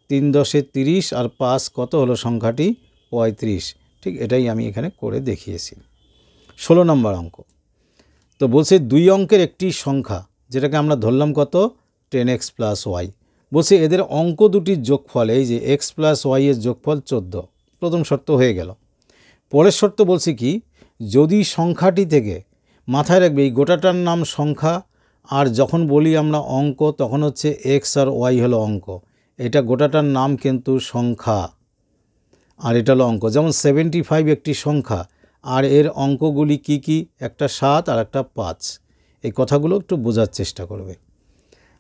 3 10 30, আর 5 কত হলো সংখ্যাটি? 35। ঠিক এটাই আমি এখানে করে দেখিয়েছি। 16 নম্বর অঙ্ক। তো বলছে 2 অঙ্কের একটি সংখ্যা, যেটাকে আমরা ধরলাম কত? 10x plus y। বলছে এদের অঙ্ক দুটির যোগফল, এই যে x প্লাস y এর যোগফল 14। প্রথম শর্ত হয়ে গেল। পরের শর্ত বলছে কি, যদি সংখ্যাটি থেকে, মাথায় রাখবে এই গোটাটার নাম সংখ্যা, আর যখন বলি আমরা অঙ্ক তখন হচ্ছে x আর y হলো অঙ্ক, এটা গোটাটার নাম কিন্তু সংখ্যা, আর এটা হলো অঙ্ক। যেমন 75 একটি সংখ্যা, আর এর অঙ্কগুলি কি কি? একটা 7 আর একটা 5। এই কথাগুলো একটু বোঝার চেষ্টা করবে।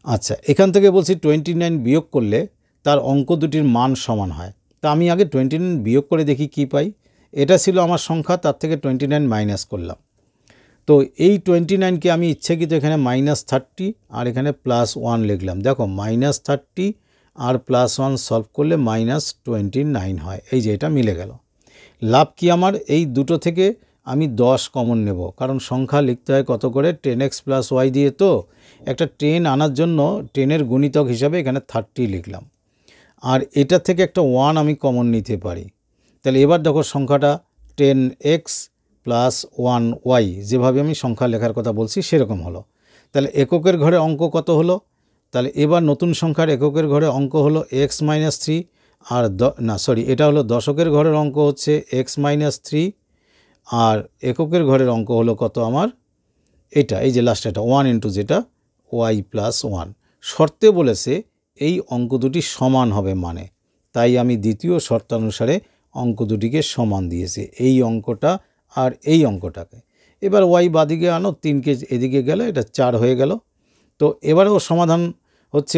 আচ্ছা, এখান থেকে বলছি 29 বিয়োগ করলে তার অঙ্ক দুটির মান সমান হয়। তা আমি আগে 29 বিয়োগ করে দেখি কি পাই। এটা ছিল আমার সংখ্যা, তার থেকে 29 মাইনাস করলাম। তো এই 29কে আমি ইচ্ছাকৃত এখানে -30 আর এখানে +1 লিখলাম। দেখো -30 আর +1 সলভ করলে -29 হয়। এই যে এটা মিলে গেল। লাভ কি আমার, এই দুটো থেকে আমি 10 কমন নেব, কারণ সংখ্যা লিখতে হয় কত করে, 10x + y দিয়ে। তো একটা 10 আনার জন্য 10-এর গুণিতক হিসাবে এখানে 30 লিখলাম। আর এটা থেকে একটা 1 আমি কমন নিতে পারি। তাহলে এবার দেখো সংখ্যাটা 10x + 1y, যেভাবে আমি সংখ্যা লেখার কথা বলছি সেরকম হলো। তাহলে এককের ঘরে অঙ্ক কত হলো, তাহলে এবার নতুন সংখ্যার এককের ঘরে অঙ্ক হলো x - 3, আর এটা হলো দশকের ঘরের অঙ্ক হচ্ছে x - 3, আর এককের ঘরের অঙ্ক হলো কত আমার, এটা এই যে লাস্টে এটা 1 ইন্টু যেটা y + 1। শর্তে বলেছে এই অঙ্ক দুটি সমান হবে, মানে তাই আমি দ্বিতীয় শর্তানুসারে অঙ্ক দুটিকে সমান দিয়েছি, এই অঙ্কটা আর এই অঙ্কটাকে। এবার y বাদিকে আনো, 3কে এদিকে গেলে এটা 4 হয়ে গেল। তো এবারেও সমাধান হচ্ছে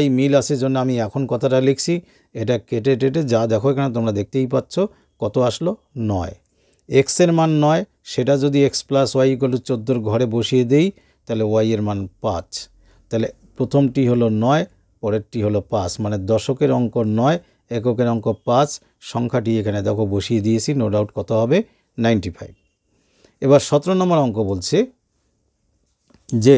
y মিল আসে জন্য আমি এখন কথাটা লিখছি। এটা কেটে টেটে যা দেখো এখানে তোমরা দেখতেই পাচ্ছ কত আসলো, 9। এক্সের মান 9, সেটা যদি x + y = 14 ঘরে বসিয়ে দেই তাহলে y এর মান 5। তাহলে প্রথমটি হলো 9, পরেরটি হলো 5, মানে দশকের অঙ্ক 9, এককের অঙ্ক 5। সংখ্যাটি এখানে দেখো বসিয়ে দিয়েছি, নো ডাউট কত হবে, 95। এবার 17 নম্বর অঙ্ক বলছে যে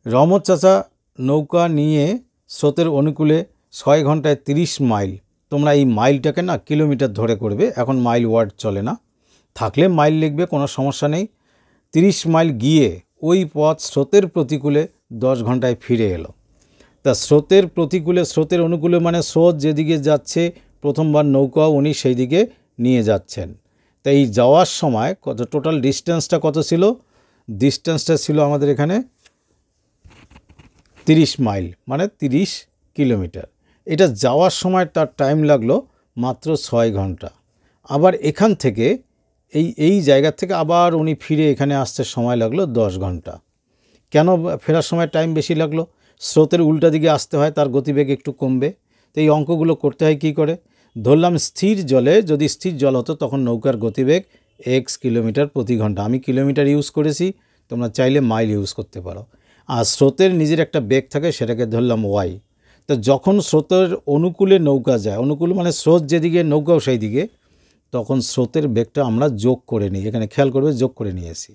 রমত চাচা নৌকা নিয়ে স্রোতের অনুকূলে 6 ঘন্টায় 30 মাইল। তোমরা এই মাইলটাকে না কিলোমিটার ধরে করবে, এখন মাইল ওয়ার্ড চলে না, থাকলে মাইল লিখবে, কোনো সমস্যা নেই। 30 মাইল গিয়ে ওই পথ স্রোতের প্রতিকূলে 10 ঘন্টায় ফিরে এলো। তা স্রোতের প্রতিকূলে, স্রোতের অনুকূলে মানে স্রোত যেদিকে যাচ্ছে প্রথমবার নৌকাও উনি সেই দিকে নিয়ে যাচ্ছেন। তাই এই যাওয়ার সময় কত, টোটাল ডিস্টেন্সটা কত ছিল, ডিস্টেন্সটা ছিল আমাদের এখানে 30 মাইল, মানে 30 কিলোমিটার। এটা যাওয়ার সময় তার টাইম লাগলো মাত্র 6 ঘন্টা। আবার এখান থেকে এই জায়গা থেকে আবার উনি ফিরে এখানে আসতে সময় লাগলো 10 ঘন্টা। কেন ফেরার সময় টাইম বেশি লাগলো, স্রোতের উল্টা দিকে আসতে হয়, তার গতিবেগ একটু কমবে। তো এই অঙ্কগুলো করতে হয় কী করে, ধরলাম স্থির জলে, যদি স্থির জল হতো তখন নৌকার গতিবেগ x কিলোমিটার প্রতি ঘন্টা, আমি কিলোমিটার ইউজ করেছি, তোমরা চাইলে মাইল ইউজ করতে পারো। আর স্রোতের নিজের একটা বেগ থাকে, সেটাকে ধরলাম y। তো যখন স্রোতের অনুকূলে নৌকা যায়, অনুকূল মানে স্রোত যেদিকে নৌকাও সেই দিকে, তখন স্রোতের বেগটা আমরা যোগ করে নিই, এখানে খেয়াল করবে যোগ করে নিয়েছি,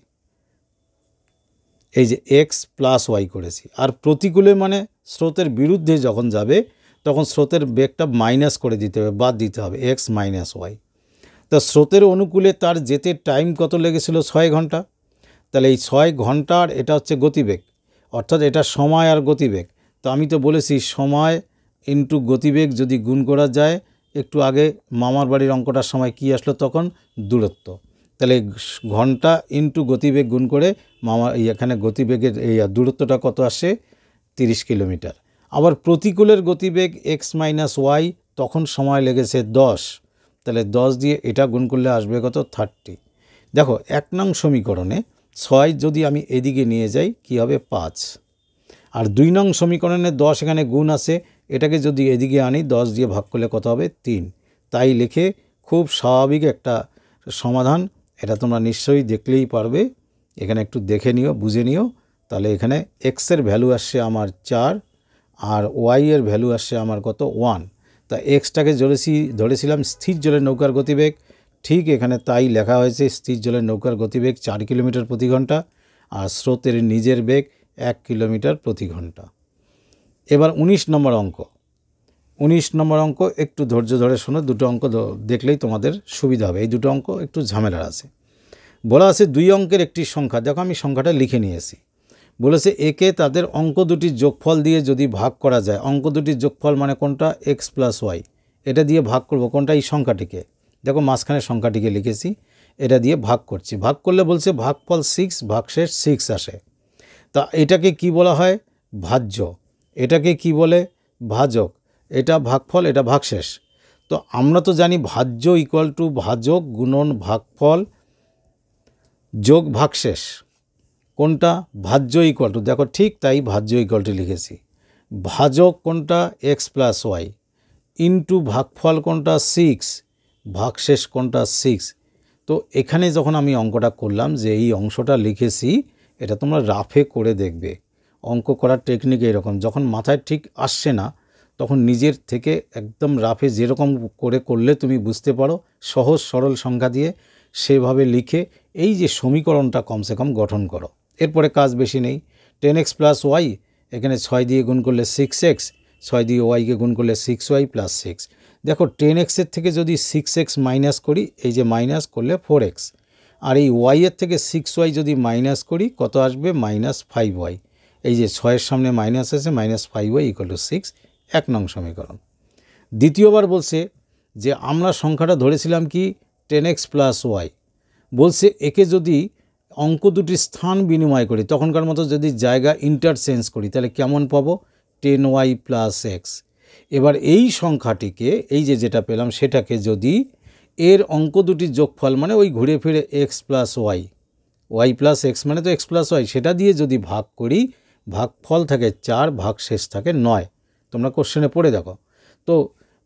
এই যে x + y করেছি। আর প্রতিকূলে মানে স্রোতের বিরুদ্ধে যখন যাবে তখন স্রোতের বেগটা মাইনাস করে দিতে হবে, বাদ দিতে হবে, x - y। তা স্রোতের অনুকূলে তার যেতে টাইম কত লেগেছিল, 6 ঘন্টা। তাহলে এই 6 ঘন্টার এটা হচ্ছে গতিবেগ, অর্থাৎ এটা সময় আর গতিবেগ। তো আমি তো বলেছি সময় ইন্টু গতিবেগ যদি গুণ করা যায়, একটু আগে মামার বাড়ির অঙ্কটার সময় কি আসলো তখন, দূরত্ব। তাহলে ঘন্টা ইন্টু গতিবেগ গুণ করে এখানে গতিবেগের এই দূরত্বটা কত আসে, 30 কিলোমিটার। আবার প্রতিকূলের গতিবেগ x - y, তখন সময় লেগেছে 10। তাহলে 10 দিয়ে এটা গুণ করলে আসবে কত, 30। দেখো 1 নং সমীকরণে 6 যদি আমি এদিকে নিয়ে যাই কি হবে, 5। আর 2 নং সমীকরণে 10 এখানে গুণ আছে, এটাকে যদি এদিকে আনি 10 দিয়ে ভাগ করলে কত হবে, 3। তাই লিখে খুব স্বাভাবিক একটা সমাধান, এটা তোমরা নিশ্চয়ই দেখলেই পারবে। এখানে একটু দেখে নিও, বুঝে নিও। তাহলে এখানে এক্সের ভ্যালু আসছে আমার 4, আর ওয়াই এর ভ্যালু আসছে আমার কত, 1। তা এক্সটাকে ধরেছিলাম স্থির জলের নৌকার গতিবেগ, ঠিক এখানে তাই লেখা হয়েছে, স্থির জলের নৌকার গতিবেগ 4 কিলোমিটার প্রতি ঘন্টা, আর স্রোতের নিজের বেগ 1 কিলোমিটার প্রতি ঘন্টা। এবার 19 নম্বর অঙ্ক। 19 নম্বর অঙ্ক একটু ধৈর্য ধরে শোনো, দুটো অঙ্ক দেখলেই তোমাদের সুবিধা হবে। এই দুটো অঙ্ক একটু ঝামেলার আছে। বলা আছে 2 অঙ্কের একটি সংখ্যা, দেখো আমি সংখ্যাটা লিখে নিয়েছি। বলেছে একে তাদের অঙ্ক দুটির যোগফল দিয়ে যদি ভাগ করা যায়, অঙ্ক দুটির যোগফল মানে কোনটা, x + y, এটা দিয়ে ভাগ করব কোনটা, এই সংখ্যাটিকে। দেখো মাঝখানে সংখ্যাটিকে লিখেছি, এটা দিয়ে ভাগ করছি। ভাগ করলে বলছে ভাগফল 6, ভাগশেষ 6 আসে। তা এটাকে কি বলা হয়, ভাজ্য। এটাকে কি বলে, ভাজক। এটা ভাগফল, এটা ভাগশেষ। তো আমরা তো জানি ভাজ্য = ভাজক গুণন ভাগফল যোগ ভাগশেষ। কোনটা, ভাজ্য = দেখো ঠিক তাই ভাজ্য = লিখেছি। ভাজক কোনটা, x + y, ইন্টু ভাগফল কোনটা 6, ভাগশেষ কোনটা 6। তো এখানে যখন আমি অঙ্কটা করলাম, যে এই অংশটা লিখেছি, এটা তোমরা রাফে করে দেখবে। অঙ্ক করার টেকনিক এরকম, যখন মাথায় ঠিক আসছে না তখন নিজের থেকে একদম রাফে যেরকম করে করলে তুমি বুঝতে পারো, সহজ সরল সংখ্যা দিয়ে সেভাবে লিখে এই যে সমীকরণটা কমসে কম গঠন করো। এরপরে কাজ বেশি নেই। 10x প্লাস ওয়াই, এখানে 6 দিয়ে গুণ করলে 6x, 6 দিয়ে ওয়াইকে গুণ করলে 6y প্লাস 6। দেখো 10xের থেকে যদি 6x মাইনাস করি, এই যে মাইনাস করলে 4x, আর এই ওয়াইয়ের থেকে 6y যদি মাইনাস করি কত আসবে, -5y। এই যে 6-এর সামনে মাইনাস আছে, -5y = 6, 1 নং সমীকরণ। দ্বিতীয়বার বলছে যে আমরা সংখ্যাটা ধরেছিলাম কি 10x প্লাস ওয়াই, বলছে একে যদি অঙ্ক দুটির স্থান বিনিময় করি, তখনকার মতো যদি জায়গা ইন্টারচেঞ্জ করি, তাহলে কেমন পাবো, 10y প্লাস x। এবার এই সংখ্যাটিকে, এই যে যেটা পেলাম সেটাকে যদি এর অঙ্ক দুটির যোগফল, মানে ওই ঘুরে ফিরে x plus Y, Y plus X মানে তো x প্লাস ওয়াই, সেটা দিয়ে যদি ভাগ করি, ভাগফল থাকে 4, ভাগশেষ থাকে 9। তোমরা কোশ্চেনে পড়ে দেখো। তো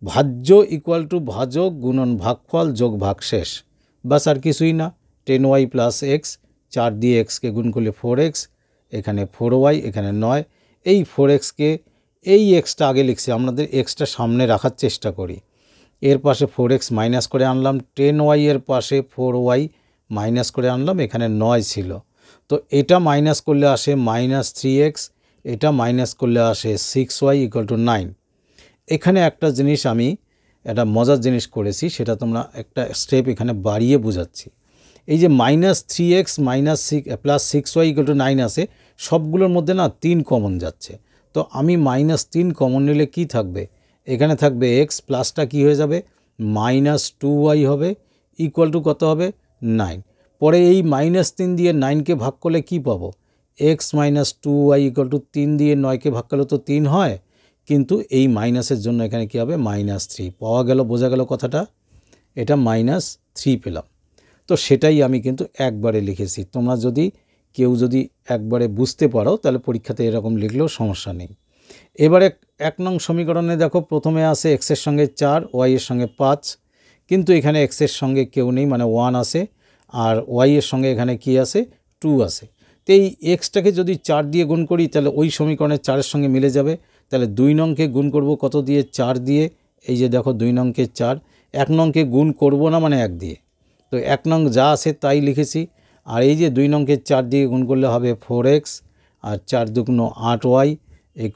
ভাজ্য ইকুয়াল টু ভাজক গুণন ভাগফল যোগ ভাগশেষ, বাস আর কিছুই না। 10y প্লাস এক্স, 4 দিয়ে এক্সকে গুণ করলে 4x, এখানে 4y, এখানে 9। এই 4xকে, এই এক্সটা আগে লিখছি, আমাদের এক্সটা সামনে রাখার চেষ্টা করি। এর পাশে 4x মাইনাস করে আনলাম, 10y এর পাশে 4y মাইনাস করে আনলাম, এখানে 9 ছিল। তো এটা মাইনাস করলে আসে -3x, এটা মাইনাস করলে আসে 6y = 9। এখানে একটা জিনিস আমি, একটা মজার জিনিস করেছি, সেটা তোমরা একটা স্টেপ এখানে বাড়িয়ে বোঝাচ্ছি। এই যে -3x প্লাস 6y = 9 আছে, সবগুলোর মধ্যে না 3 কমন যাচ্ছে। তো আমি -3 কমন নিলে কি থাকবে, এখানে থাকবে x, প্লাসটা কি হয়ে যাবে, -2y হবে, ইকুয়াল টু কত হবে, 9। পরে এই -3 দিয়ে 9কে ভাগ করলে কি পাবো, x - 2y = 3 দিয়ে 9কে ভাগ করলে তো 3 হয়, কিন্তু এই মাইনাসের জন্য এখানে কি হবে, -3 পাওয়া গেল। বোঝা গেল কথাটা, এটা -3 পেলাম। তো সেটাই আমি কিন্তু একবারে লিখেছি। তোমরা যদি কেউ যদি একবারে বুঝতে পারো, তাহলে পরীক্ষাতে এরকম লিখলেও সমস্যা নেই। এবারে 1 নং সমীকরণে দেখো, প্রথমে আসে x এর সঙ্গে 4, y এর সঙ্গে 5, কিন্তু এখানে x এর সঙ্গে কেউ নেই, মানে 1 আসে, আর y এর সঙ্গে এখানে কি আসে, 2 আসে। তো এই এক্সটাকে যদি 4 দিয়ে গুণ করি, তাহলে ওই সমীকরণের 4-এর সঙ্গে মিলে যাবে। তাহলে 2 নংকে গুণ করব কত দিয়ে, 4 দিয়ে। এই যে দেখো 2 নংকে 4, 1 নংকে গুণ করব না, মানে 1 দিয়ে। তো 1 নং যা আছে তাই লিখেছি। আর এই যে 2 নংকে 4 দিয়ে গুণ করলে হবে 4x, আর 4 দুগুণ 8y =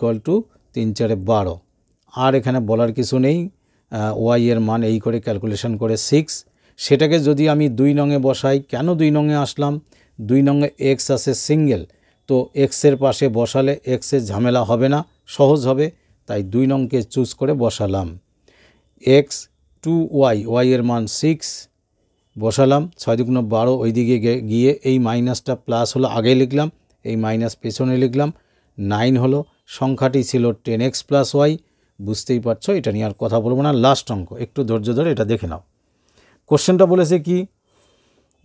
3 × 4 = 12। আর এখানে বলার কিছু নেই, ওয়াই এর মান এই করে ক্যালকুলেশন করে 6। সেটাকে যদি আমি 2 নংয়ে বসাই, কেন 2 নংয়ে আসলাম, 2 নংয়ে এক্স আছে সিঙ্গেল, তো এক্সের পাশে বসালে এক্সের ঝামেলা হবে না, সহজ হবে, তাই 2 নংকে চুজ করে বসালাম। x 2y, ওয়াই এর মান 6 বসালাম, 6 দুগুণ 12, ওই দিকে গিয়ে এই মাইনাসটা প্লাস হলো, আগে লিখলাম, এই মাইনাস পেছনে লিখলাম, 9 হলো। সংখ্যাটি ছিল 10x প্লাস ওয়াই। বুঝতেই পারছো, এটা নিয়ে আর কথা বলবো না। লাস্ট অঙ্ক, একটু ধৈর্য ধরে এটা দেখে নাও। কোশ্চেনটা বলেছে কি,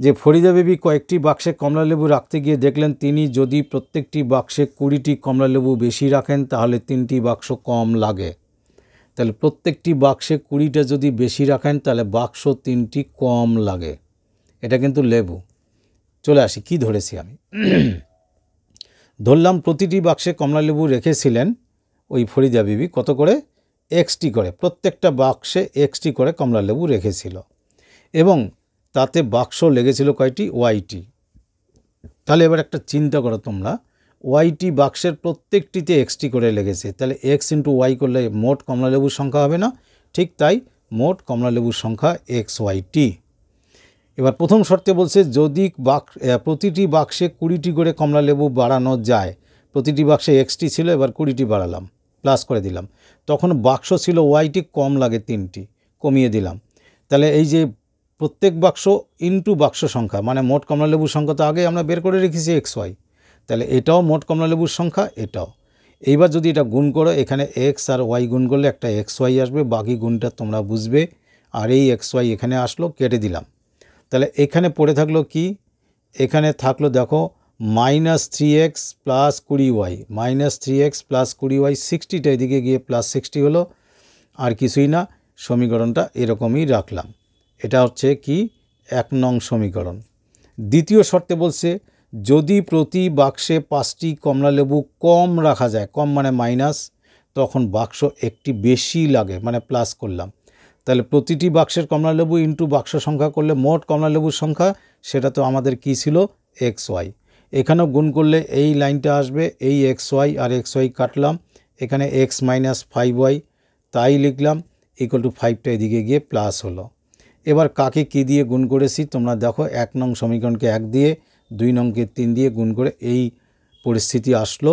যে ফরিদা বিবি কয়েকটি বাক্সে কমলালেবু রাখতে গিয়ে দেখলেন, তিনি যদি প্রত্যেকটি বাক্সে 20টি কমলালেবু বেশি রাখেন, তাহলে 3টি বাক্স কম লাগে। তাহলে প্রত্যেকটি বাক্সে 20টা যদি বেশি রাখেন, তাহলে বাক্স 3টি কম লাগে। এটা কিন্তু লেবু। চলে আসি, কি ধরেছি আমি। ধরলাম প্রতিটি বাক্সে কমলালেবু রেখেছিলেন ওই ফরিদা বিবি কত করে, xটি করে, প্রত্যেকটা বাক্সে xটি করে কমলালেবু রেখেছিল, এবং তাতে বাক্স লেগেছিল কয়টি, ওয়াইটি। তাহলে এবার একটা চিন্তা করো তোমরা, ওয়াইটি বাক্সের প্রত্যেকটিতে এক্সটি করে লেগেছে, তাহলে x × y করলে মোট কমলালেবুর সংখ্যা হবে না? ঠিক তাই, মোট কমলালেবুর সংখ্যা xyt। এবার প্রথম শর্তে বলছে, যদি প্রতিটি বাক্সে 20টি করে কমলালেবু বাড়ানো যায়, প্রতিটি বাক্সে xটি ছিল, এবার 20টি বাড়ালাম, প্লাস করে দিলাম, তখন বাক্স ছিল ওয়াইটি, কম লাগে 3টি, কমিয়ে দিলাম। তাহলে এই যে প্রত্যেক বাক্স ইন্টু বাক্স সংখ্যা, মানে মোট কমলালেবুর সংখ্যা তো আগে আমরা বের করে রেখেছি xy, তাহলে এটাও মোট কমলালেবুর সংখ্যা, এটাও। এইবার যদি এটা গুণ করো, এখানে x আর y গুণ করলে একটা xy আসবে, বাকি গুণটা তোমরা বুঝবে। আর এই xy এখানে আসলো, কেটে দিলাম। তাহলে এখানে পড়ে থাকলো কি, এখানে থাকলো দেখো -3x plus 20y, -3x plus 20y, 60টা এদিকে গিয়ে +60 হলো। আর কিছুই না, সমীকরণটা এরকমই রাখলাম। এটা হচ্ছে কি 1 নং সমীকরণ। দ্বিতীয় শর্তে বলছে যদি প্রতি বাক্সে 5টি কমলালেবু কম রাখা যায়, কম মানে মাইনাস, তখন বাক্স একটি বেশি লাগে, মানে প্লাস করলাম। তাহলে প্রতিটি বাক্সের কমলালেবু ইন্টু বাক্স সংখ্যা করলে মোট কমলালেবুর সংখ্যা, সেটা তো আমাদের কি ছিল XY। এখানেও গুণ করলে এই লাইনটা আসবে, এই XY আর XY কাটলাম, এখানে X - 5Y, তাই লিখলাম ইকুয়াল টু 5টা এদিকে গিয়ে প্লাস হলো। এবার কাকে কী দিয়ে গুণ করেছি তোমরা দেখো, 1 নং সমীকরণকে 1 দিয়ে, 2 নংকে 3 দিয়ে গুণ করে এই পরিস্থিতি আসলো।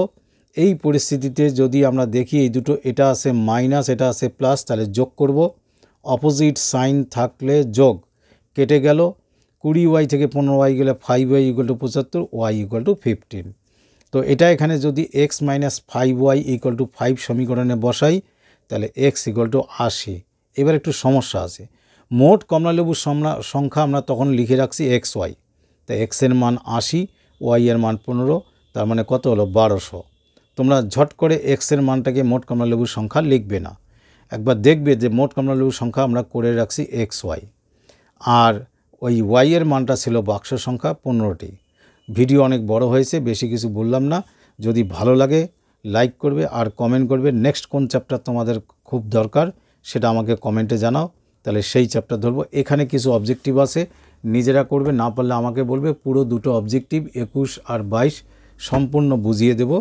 এই পরিস্থিতিতে যদি আমরা দেখি এই দুটো, এটা আছে মাইনাস, এটা আছে প্লাস, তাহলে যোগ করব। অপোজিট সাইন থাকলে যোগ, কেটে গেল। 20Y থেকে 15Y গেলে 5Y equal to 75, Y equal to 15। তো এটা এখানে যদি X - 5Y ইকুয়াল টু 5 সমীকরণে বসাই, তাহলে X ইকুয়াল টু 80। এবার একটু সমস্যা আছে, মোট কমলালেবুর সংখ্যা আমরা তখন লিখে রাখছি XY, তাই X এর মান 80, Y এর মান 15, তার মানে কত হলো 1200। তোমরা ঝট করে X এর মানটাকে মোট কমলালেবুর সংখ্যা লিখবে না, একবার দেখবে যে মোট কমলালেবুর সংখ্যা আমরা করে রাখছি XY, আর ওই Y এর মানটা ছিল বাক্স সংখ্যা 15টি। ভিডিও অনেক বড় হয়েছে, বেশি কিছু বললাম না। যদি ভালো লাগে লাইক করবে আর কমেন্ট করবে। নেক্সট কোন চ্যাপ্টার তোমাদের খুব দরকার সেটা আমাকে কমেন্টে জানাও, তাহলে সেই চ্যাপ্টার ধরবো। এখানে কিছু অবজেক্টিভ আছে, নিজেরা করবে, না পারলে আমাকে বলবে। পুরো দুটো অবজেক্টিভ 21 আর 22 সম্পূর্ণ বুঝিয়ে দেব।